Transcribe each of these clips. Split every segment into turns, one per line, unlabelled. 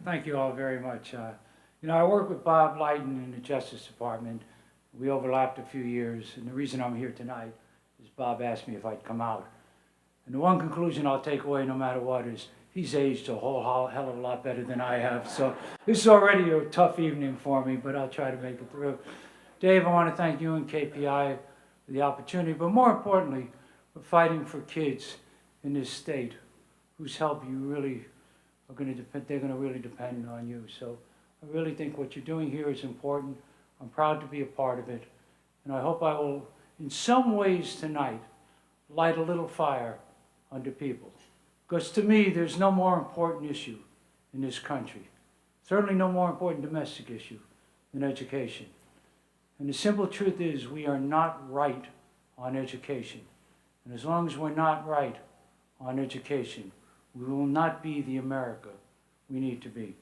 Thank you all very much. I work with Bob Lighton in the Justice Department. We overlapped a few years, and the reason I'm here tonight is Bob asked me if I'd come out. And the one conclusion I'll take away no matter what is he's aged a whole hell of a lot better than I have. So this is already a tough evening for me, but I'll try to make it through. Dave, I want to thank you and KPI for the opportunity, but more importantly, for fighting for kids in this state whose help you really are going to depend, they're going to really depend on you. So I really think what you're doing here is important. I'm proud to be a part of it. And I hope I will, in some ways tonight, light a little fire under people. Because to me, there's no more important issue in this country. Certainly no more important domestic issue than education. And the simple truth is we are not right on education. And as long as we're not right on education, we will not be the America we need to be.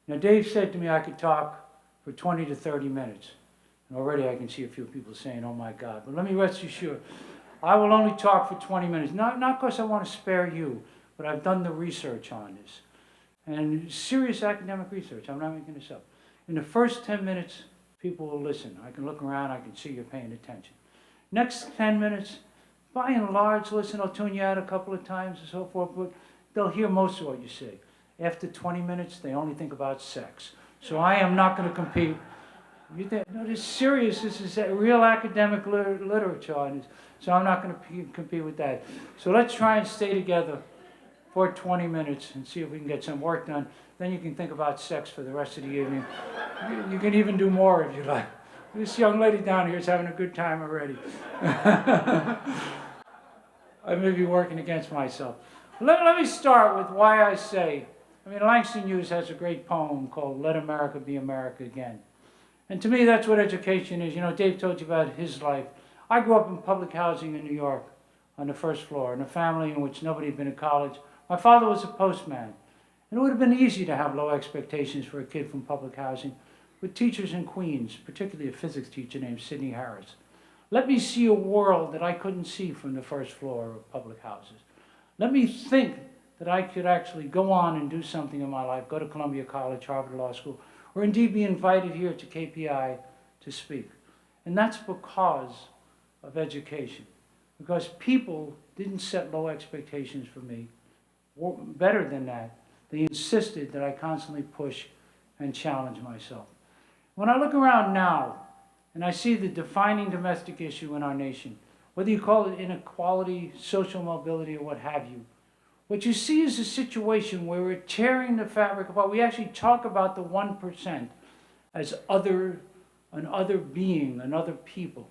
Now, Dave said to me I could talk for 20 to 30 minutes. And already I can see a few people saying, oh my God. But let me rest you sure, I will only talk for 20 minutes. Not because I want to spare you, but I've done the research on this. And serious academic research, I'm not making this up. In the first 10 minutes, people will listen. I can look around, I can see you're paying attention. Next 10 minutes, by and large, listen, I'll tune you out a couple of times and so forth, but they'll hear most of what you say. After 20 minutes, they only think about sex. So I am not going to compete. You think, no, this is serious. This is real academic literature. So I'm not going to compete with that. So let's try and stay together for 20 minutes and see if we can get some work done. Then you can think about sex for the rest of the evening. You can even do more if you like. This young lady down here is having a good time already. I may be working against myself. Let me start with why I say, Langston Hughes has a great poem called Let America Be America Again. And to me, that's what education is. Dave told you about his life. I grew up in public housing in New York on the first floor in a family in which nobody had been to college. My father was a postman. And it would have been easy to have low expectations for a kid from public housing with teachers in Queens, particularly a physics teacher named Sidney Harris. Let me see a world that I couldn't see from the first floor of public houses. Let me think that I could actually go on and do something in my life, go to Columbia College, Harvard Law School, or indeed be invited here to KPI to speak. And that's because of education. Because people didn't set low expectations for me. Better than that, they insisted that I constantly push and challenge myself. When I look around now, and I see the defining domestic issue in our nation, whether you call it inequality, social mobility, or what have you, what you see is a situation where we're tearing the fabric apart. We actually talk about the 1% as an other being, another people.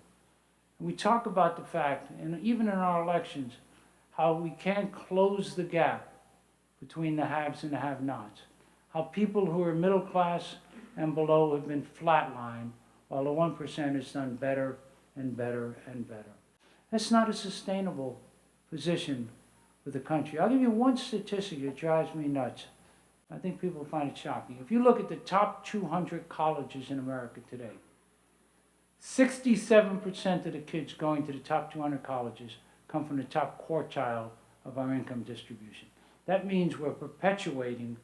And we talk about the fact, and even in our elections, how we can't close the gap between the haves and the have-nots. How people who are middle class and below have been flatlined, while the 1% has done better and better and better. That's not a sustainable position for the country. I'll give you one statistic that drives me nuts. I think people find it shocking. If you look at the top 200 colleges in America today, 67% of the kids going to the top 200 colleges come from the top quartile of our income distribution. That means we're perpetuating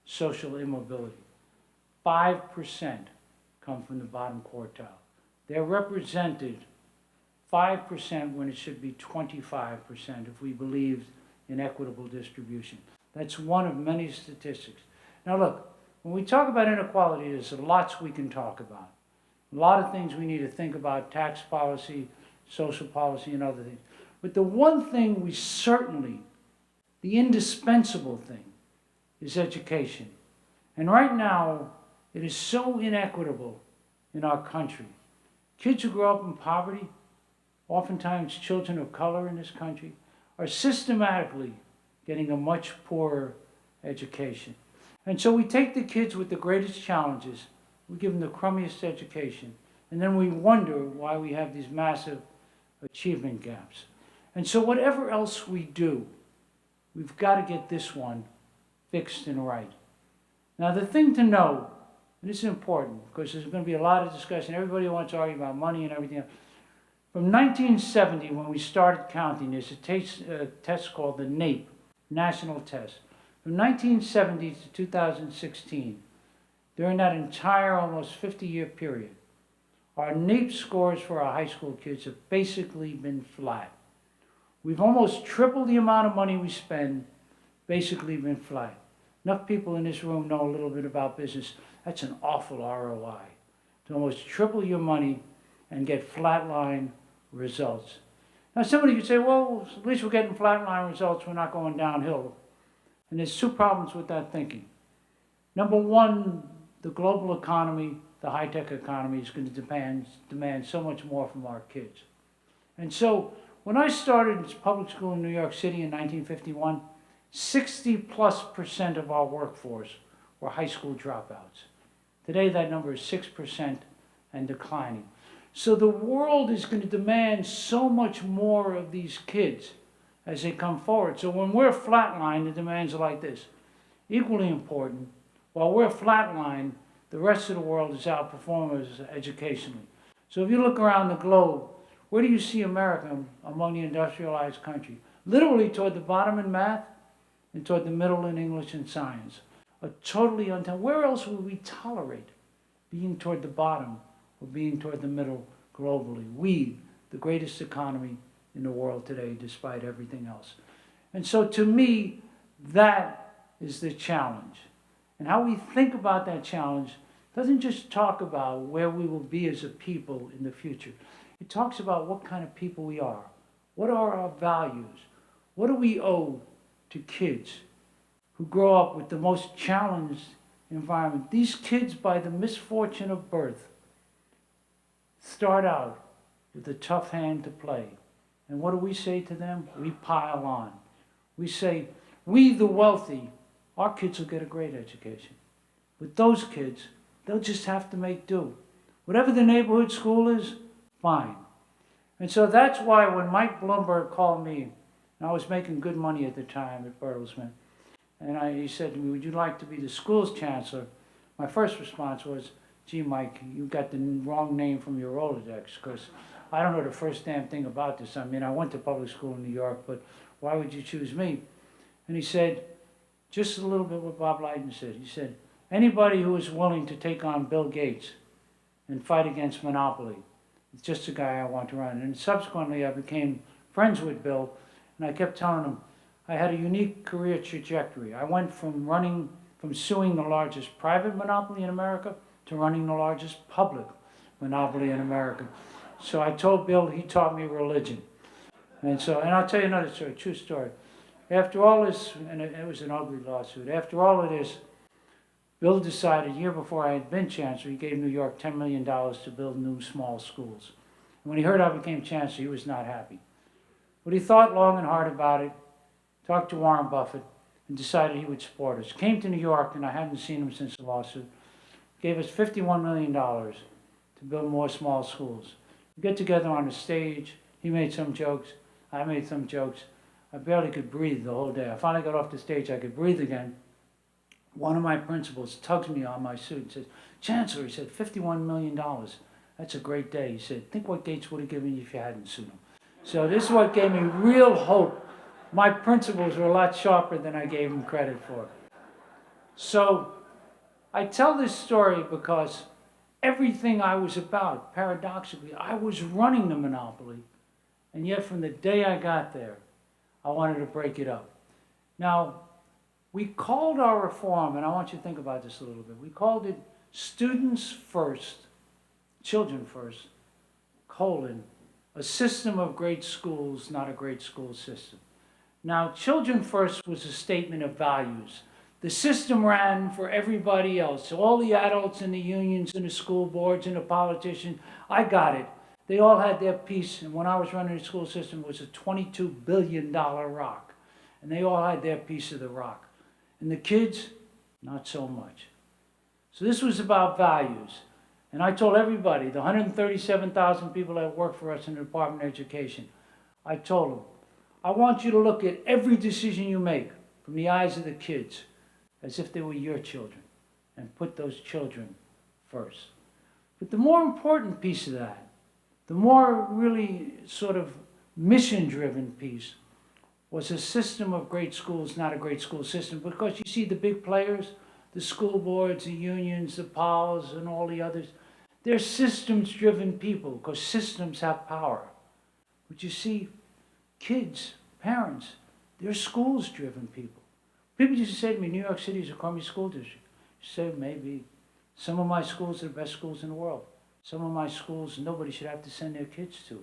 social immobility. 5% come from the bottom quartile. They're represented 5% when it should be 25% if we believed in equitable distribution. That's one of many statistics. Now look, when we talk about inequality, there's lots we can talk about. A lot of things we need to think about, tax policy, social policy, and other things. But the one thing we certainly, the indispensable thing, is education. And right now, it is so inequitable in our country. Kids who grow up in poverty, oftentimes children of color in this country, are systematically getting a much poorer education. And so we take the kids with the greatest challenges, we give them the crummiest education, and then we wonder why we have these massive achievement gaps. And so whatever else we do, we've got to get this one fixed and right. Now the thing to know, and this is important because there's going to be a lot of discussion, everybody wants to argue about money and everything else. From 1970, when we started counting, there's a test called the NAEP, National Test. From 1970 to 2016, during that entire almost 50-year period, our NAEP scores for our high school kids have basically been flat. We've almost tripled the amount of money we spend, basically been flat. Enough people in this room know a little bit about business. That's an awful ROI. To almost triple your money and get flatline results. Now somebody could say, well, at least we're getting flatline results, we're not going downhill. And there's two problems with that thinking. Number one, the global economy, the high-tech economy is going to demand so much more from our kids. And so when I started public school in New York City in 1951, 60+% of our workforce were high school dropouts. Today that number is 6% and declining. So the world is going to demand so much more of these kids as they come forward. So when we're flatline, the demands are like this. Equally important, while we're flatline, the rest of the world is outperforming us educationally. So if you look around the globe, where do you see America among the industrialized countries? Literally toward the bottom in math and toward the middle in English and science. A totally where else would we tolerate being toward the bottom or being toward the middle globally? We, the greatest economy in the world today, despite everything else. And so to me, that is the challenge. And how we think about that challenge doesn't just talk about where we will be as a people in the future. It talks about what kind of people we are. What are our values? What do we owe to kids who grow up with the most challenged environment? These kids, by the misfortune of birth, start out with a tough hand to play. And what do we say to them? We pile on. We say, we the wealthy, our kids will get a great education. With those kids, they'll just have to make do. Whatever the neighborhood school is, fine. And so that's why when Mike Bloomberg called me, and I was making good money at the time at Bertelsmann, and he said to me, would you like to be the school's chancellor? My first response was, gee, Mike, you got the wrong name from your Rolodex, because I don't know the first damn thing about this. I mean, I went to public school in New York, but why would you choose me? And he said, just a little bit what Bob Leiden said. He said, anybody who is willing to take on Bill Gates and fight against monopoly, it's just the guy I want to run. And subsequently, I became friends with Bill, and I kept telling him I had a unique career trajectory. I went from suing the largest private monopoly in America to running the largest public monopoly in America. So I told Bill he taught me religion. And I'll tell you another story, true story. After all this, and it was an ugly lawsuit, after all of this, Bill decided, a year before I had been chancellor, he gave New York $10 million to build new small schools. And when he heard I became chancellor, he was not happy. But he thought long and hard about it, talked to Warren Buffett, and decided he would support us. Came to New York, and I hadn't seen him since the lawsuit, gave us $51 million to build more small schools. We get together on the stage, he made some jokes, I made some jokes. I barely could breathe the whole day. I finally got off the stage, I could breathe again. One of my principals tugs me on my suit and says, Chancellor, he said, $51 million. That's a great day. He said, think what Gates would have given you if you hadn't sued him. So this is what gave me real hope. My principles were a lot sharper than I gave them credit for. So I tell this story because everything I was about, paradoxically, I was running the monopoly. And yet from the day I got there, I wanted to break it up. Now, we called our reform, and I want you to think about this a little bit, we called it Students First, Children First, a system of great schools, not a great school system. Now, Children First was a statement of values. The system ran for everybody else. So all the adults and the unions and the school boards and the politicians, I got it. They all had their piece, and when I was running the school system, it was a $22 billion rock. And they all had their piece of the rock. And the kids, not so much. So this was about values. And I told everybody, the 137,000 people that work for us in the Department of Education, I told them, I want you to look at every decision you make from the eyes of the kids as if they were your children, and put those children first. But the more important piece of that, the more really sort of mission-driven piece, was a system of great schools, not a great school system, because you see the big players, the school boards, the unions, the PALs, and all the others, they're systems-driven people, because systems have power. But you see, kids, parents, they're schools-driven people. People used to say to me, New York City is a crummy school district. You say, maybe. Some of my schools are the best schools in the world. Some of my schools nobody should have to send their kids to.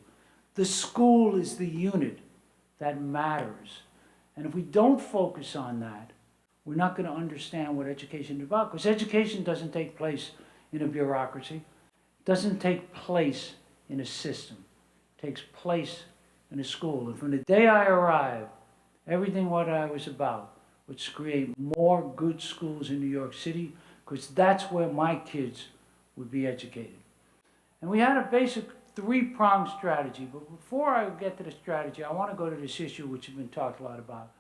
The school is the unit that matters. And if we don't focus on that, we're not going to understand what education is about. Because education doesn't take place in a bureaucracy. It doesn't take place in a system. It takes place in a school. And from the day I arrived, everything what I was about was to create more good schools in New York City, because that's where my kids would be educated. And we had a basic three-pronged strategy. But before I get to the strategy, I want to go to this issue which has been talked a lot about,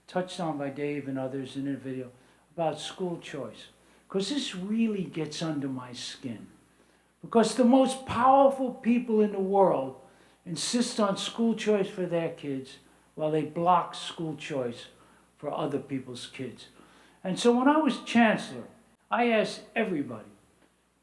touched on by Dave and others in the video, about school choice. Because this really gets under my skin. Because the most powerful people in the world insist on school choice for their kids while they block school choice for other people's kids. And so when I was chancellor, I asked everybody,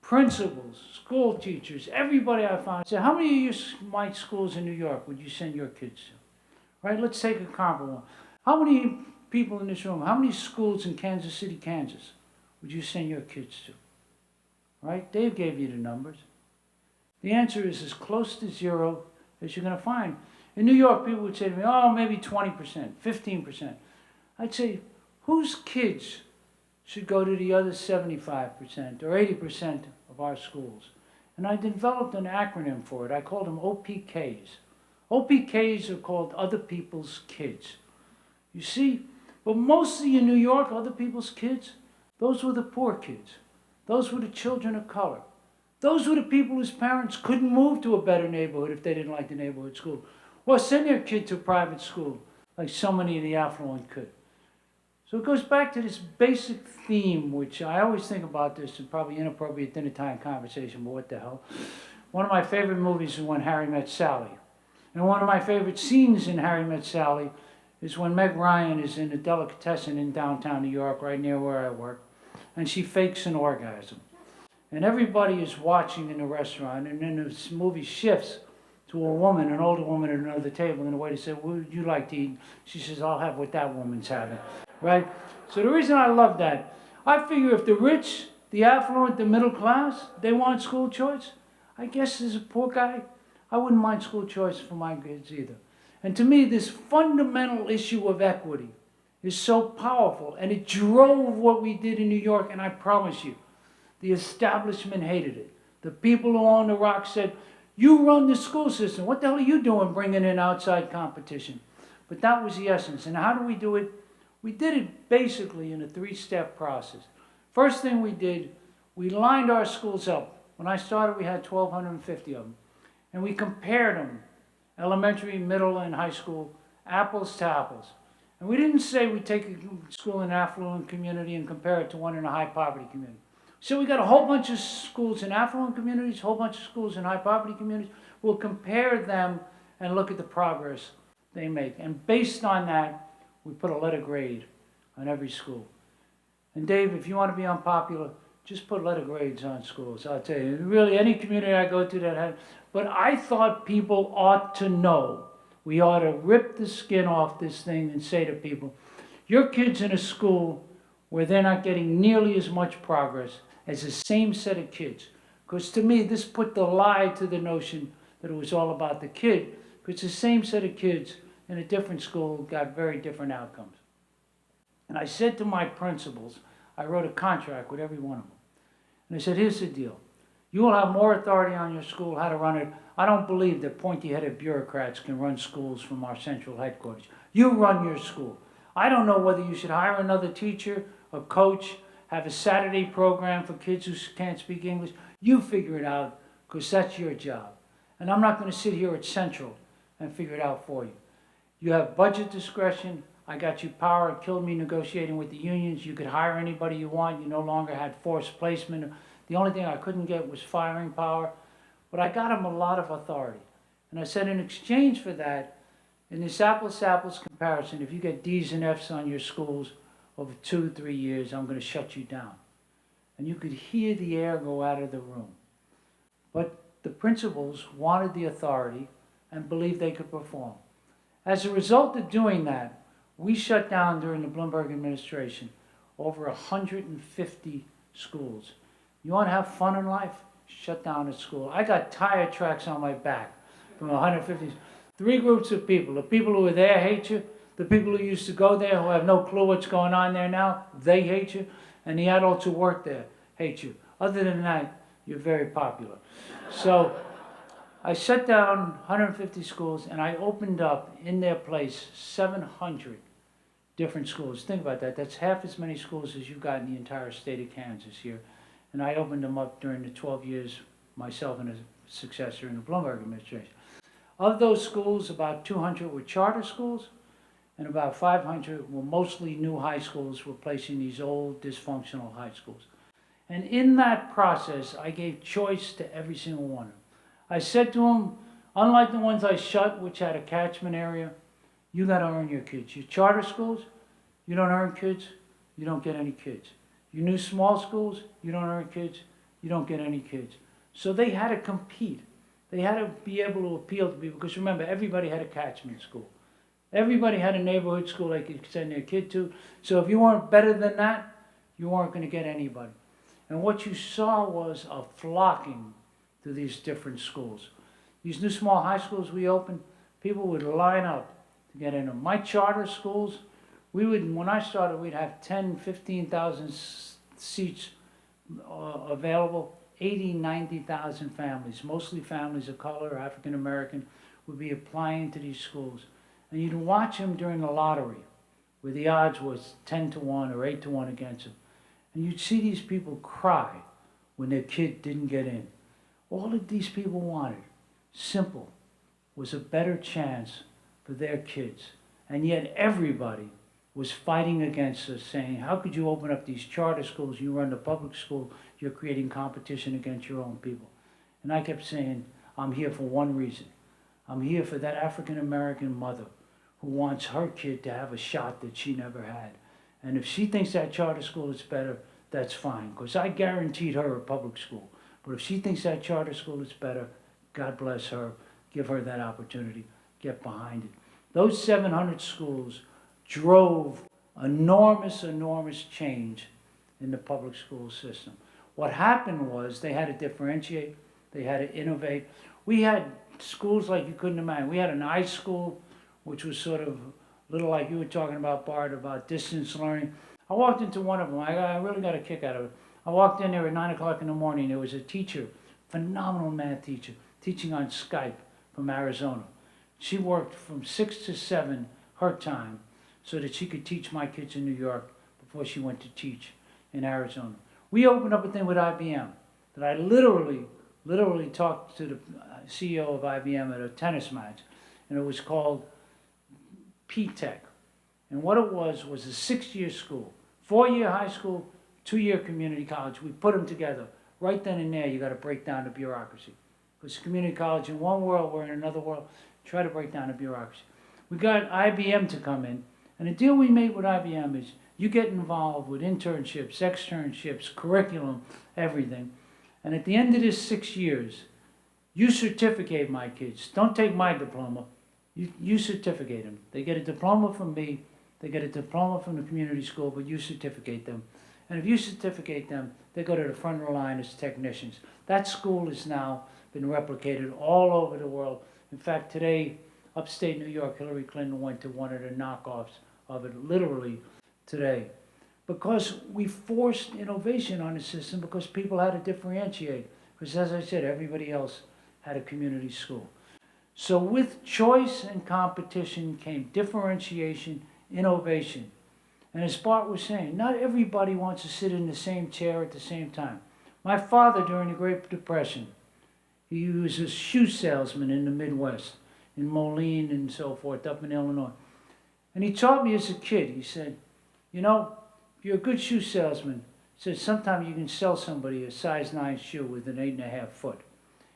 principals, school teachers, everybody I found, I said, how many of my schools in New York would you send your kids to? Right, let's take a comparable one. How many people in this room, how many schools in Kansas City, Kansas, would you send your kids to? Right, Dave gave you the numbers. The answer is as close to zero as you're going to find. In New York, people would say to me, oh, maybe 20%, 15%. I'd say, whose kids should go to the other 75% or 80% of our schools? And I developed an acronym for it. I called them OPKs. OPKs are called other people's kids. You see, but mostly in New York, other people's kids, those were the poor kids. Those were the children of color. Those were the people whose parents couldn't move to a better neighborhood if they didn't like the neighborhood school, or send their kid to a private school like so many of the affluent could. So it goes back to this basic theme, which I always think about this, and probably inappropriate dinner time conversation, but what the hell. One of my favorite movies is When Harry Met Sally. And one of my favorite scenes in Harry Met Sally is when Meg Ryan is in a delicatessen in downtown New York, right near where I work, and she fakes an orgasm. And everybody is watching in the restaurant, and then this movie shifts to a woman, an older woman at another table, and the waiter said, what would you like to eat? She says, I'll have what that woman's having. Right? So the reason I love that, I figure if the rich, the affluent, the middle class, they want school choice, I guess as a poor guy, I wouldn't mind school choice for my kids either. And to me, this fundamental issue of equity is so powerful, and it drove what we did in New York, and I promise you, the establishment hated it. The people who owned the rock said, you run the school system. What the hell are you doing bringing in outside competition? But that was the essence. And how do we do it? We did it basically in a three-step process. First thing we did, we lined our schools up. When I started, we had 1,250 of them. And we compared them, elementary, middle, and high school, apples to apples. And we didn't say we take a school in an affluent community and compare it to one in a high-poverty community. So we got a whole bunch of schools in affluent communities, a whole bunch of schools in high-poverty communities. We'll compare them and look at the progress they make. And based on that, we put a letter grade on every school. And Dave, if you want to be unpopular, just put letter grades on schools. I'll tell you, really, any community I go to that had. But I thought people ought to know. We ought to rip the skin off this thing and say to people, your kid's in a school where they're not getting nearly as much progress as the same set of kids. Because to me, this put the lie to the notion that it was all about the kid, because the same set of kids in a different school got very different outcomes. And I said to my principals, I wrote a contract with every one of them. And I said, here's the deal. You will have more authority on your school, how to run it. I don't believe that pointy-headed bureaucrats can run schools from our central headquarters. You run your school. I don't know whether you should hire another teacher, a coach, have a Saturday program for kids who can't speak English. You figure it out, because that's your job. And I'm not going to sit here at Central and figure it out for you. You have budget discretion. I got you power. It killed me negotiating with the unions. You could hire anybody you want. You no longer had forced placement. The only thing I couldn't get was firing power. But I got them a lot of authority. And I said in exchange for that, In this apples-to-apples comparison, if you get D's and F's on your schools over 2-3 years, I'm going to shut you down. And you could hear the air go out of the room. But the principals wanted the authority and believed they could perform. As a result of doing that, we shut down during the Bloomberg administration over 150 schools. You want to have fun in life? Shut down a school. I got tire tracks on my back from 150. Three groups of people. The people who were there hate you. The people who used to go there who have no clue what's going on there now, they hate you. And the adults who work there hate you. Other than that, you're very popular. So I shut down 150 schools and I opened up in their place 700 different schools. Think about that. That's half as many schools as you've got in the entire state of Kansas here. And I opened them up during the 12 years myself and a successor in the Bloomberg administration. Of those schools, about 200 were charter schools and about 500 were mostly new high schools replacing these old dysfunctional high schools. And in that process, I gave choice to every single one of them. I said to them, unlike the ones I shut, which had a catchment area, you got to earn your kids. Your charter schools, you don't earn kids, you don't get any kids. Your new small schools, you don't earn kids, you don't get any kids. So they had to compete. They had to be able to appeal to people, because remember, everybody had a catchment school. Everybody had a neighborhood school they could send their kid to. So if you weren't better than that, you weren't going to get anybody. And what you saw was a flocking to these different schools. These new small high schools we opened, people would line up to get in them. My charter schools, when I started, we'd have 10, 15,000 seats available, 80, 90,000 families, mostly families of color, African American, would be applying to these schools. And you'd watch them during the lottery, where the odds was 10 to 1 or 8 to 1 against them. And you'd see these people cry when their kid didn't get in. All that these people wanted, simple, was a better chance for their kids. And yet everybody was fighting against us, saying, how could you open up these charter schools? You run the public school, you're creating competition against your own people. And I kept saying, I'm here for one reason. I'm here for that African American mother who wants her kid to have a shot that she never had. And if she thinks that charter school is better, that's fine, because I guaranteed her a public school. But if she thinks that charter school is better, God bless her, give her that opportunity, get behind it. Those 700 schools drove enormous, enormous change in the public school system. What happened was they had to differentiate, they had to innovate. We had schools like you couldn't imagine. We had an I school, which was sort of a little like you were talking about, Bart, about distance learning. I walked into one of them. I really got a kick out of it. I walked in there at 9 o'clock in the morning. There was a teacher, phenomenal math teacher, teaching on Skype from Arizona. She worked from 6 to 7 her time so that she could teach my kids in New York before she went to teach in Arizona. We opened up a thing with IBM that I literally talked to the CEO of IBM at a tennis match, and it was called P-Tech. And what it was a 6-year school, 4-year high school, 2-year community college. We put them together. Right then and there, you got to break down the bureaucracy. Because community college in one world, we're in another world. Try to break down the bureaucracy. We got IBM to come in, and the deal we made with IBM is you get involved with internships, externships, curriculum, everything. And at the end of this 6 years, you certificate my kids. Don't take my diploma. You certificate them. They get a diploma from me. They get a diploma from the community school, but you certificate them. And if you certificate them, they go to the front of the line as technicians. That school has now been replicated all over the world. In fact, today, upstate New York, Hillary Clinton went to one of the knockoffs of it, literally today. Because we forced innovation on the system because people had to differentiate. Because as I said, everybody else had a community school. So with choice and competition came differentiation, innovation. And as Bart was saying, not everybody wants to sit in the same chair at the same time. My father, during the Great Depression, he was a shoe salesman in the Midwest, in Moline and so forth, up in Illinois. And he taught me as a kid, he said, you know, if you're a good shoe salesman, he said, sometimes you can sell somebody a size 9 shoe with an 8.5 foot.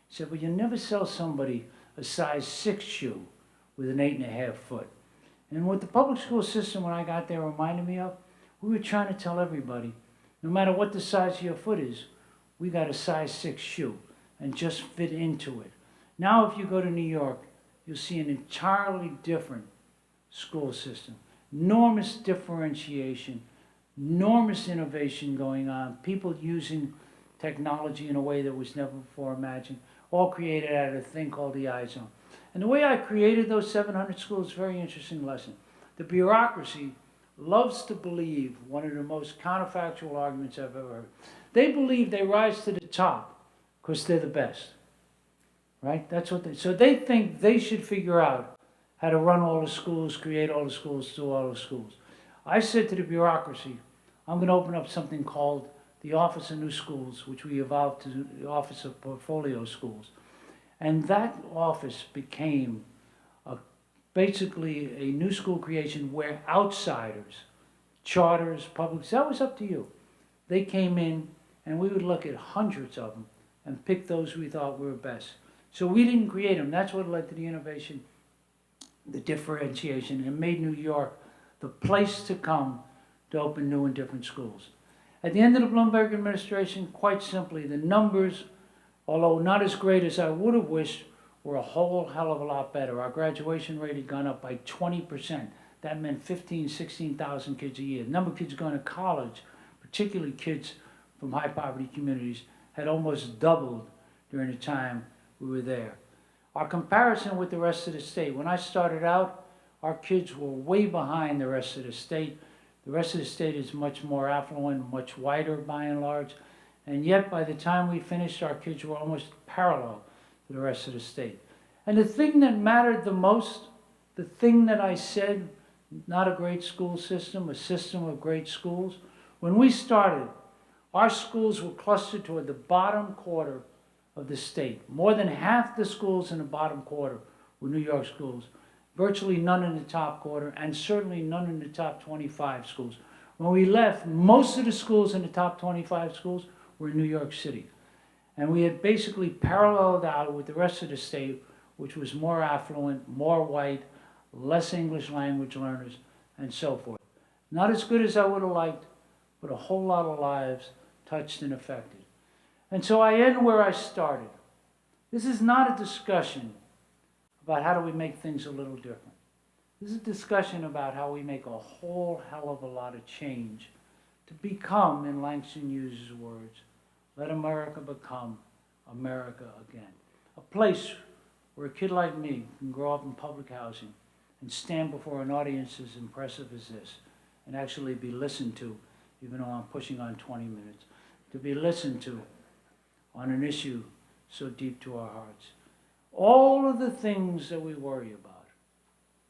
He said, but you never sell somebody a size 6 shoe with an 8.5 foot. And what the public school system, when I got there, reminded me of, we were trying to tell everybody, no matter what the size of your foot is, we got a size 6 shoe and just fit into it. Now if you go to New York, you'll see an entirely different school system. Enormous differentiation, enormous innovation going on, people using technology in a way that was never before imagined, all created out of a thing called the I-Zone. And the way I created those 700 schools is a very interesting lesson. The bureaucracy loves to believe one of the most counterfactual arguments I've ever heard. They believe they rise to the top because they're the best, right? That's what so they think they should figure out how to run all the schools, create all the schools, do all the schools. I said to the bureaucracy, I'm going to open up something called the Office of New Schools, which we evolved to the Office of Portfolio Schools. And that office became basically a new school creation where outsiders, charters, publics, that was up to you. They came in and we would look at hundreds of them and pick those we thought were best. So we didn't create them. That's what led to the innovation, the differentiation, and made New York the place to come to open new and different schools. At the end of the Bloomberg administration, quite simply, the numbers, although not as great as I would have wished, were a whole hell of a lot better. Our graduation rate had gone up by 20%. That meant 15,000, 16,000 kids a year. The number of kids going to college, particularly kids from high poverty communities, had almost doubled during the time we were there. Our comparison with the rest of the state, when I started out, our kids were way behind the rest of the state. The rest of the state is much more affluent, much whiter by and large, and yet by the time we finished, our kids were almost parallel to the rest of the state. And the thing that mattered the most, the thing that I said, not a great school system, a system of great schools, when we started, our schools were clustered toward the bottom quarter of the state. More than half the schools in the bottom quarter were New York schools, virtually none in the top quarter, and certainly none in the top 25 schools. When we left, most of the schools in the top 25 schools were in New York City. And we had basically paralleled out with the rest of the state, which was more affluent, more white, less English language learners, and so forth. Not as good as I would have liked, but a whole lot of lives touched and affected. And so I end where I started. This is not a discussion about how do we make things a little different. This is a discussion about how we make a whole hell of a lot of change to become, in Langston Hughes' words, let America become America again. A place where a kid like me can grow up in public housing and stand before an audience as impressive as this and actually be listened to, even though I'm pushing on 20 minutes, to be listened to on an issue so deep to our hearts. All of the things that we worry about,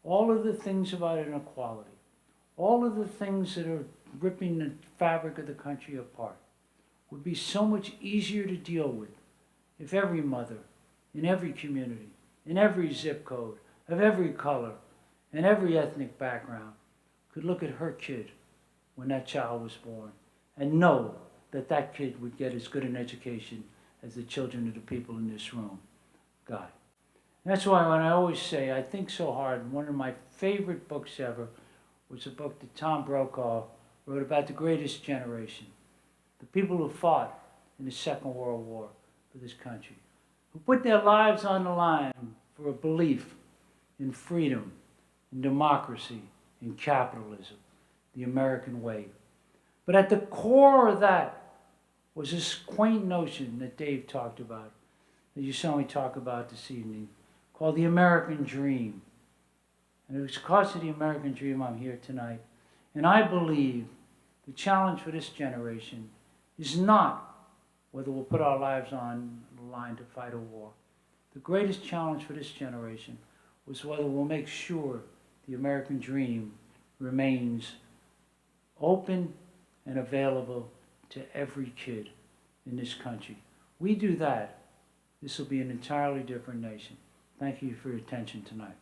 all of the things about inequality, all of the things that are ripping the fabric of the country apart, would be so much easier to deal with if every mother, in every community, in every zip code, of every color, and every ethnic background, could look at her kid when that child was born and know that that kid would get as good an education as the children of the people in this room got. And that's why when I always say, I think so hard, one of my favorite books ever was a book that Tom Brokaw wrote about the greatest generation. The people who fought in the Second World War for this country, who put their lives on the line for a belief in freedom, in democracy, in capitalism, the American way. But at the core of that was this quaint notion that Dave talked about, that you saw me talk about this evening, called the American Dream. And it was because of the American Dream I'm here tonight. And I believe the challenge for this generation is not whether we'll put our lives on the line to fight a war. The greatest challenge for this generation was whether we'll make sure the American dream remains open and available to every kid in this country. We do that, this will be an entirely different nation. Thank you for your attention tonight.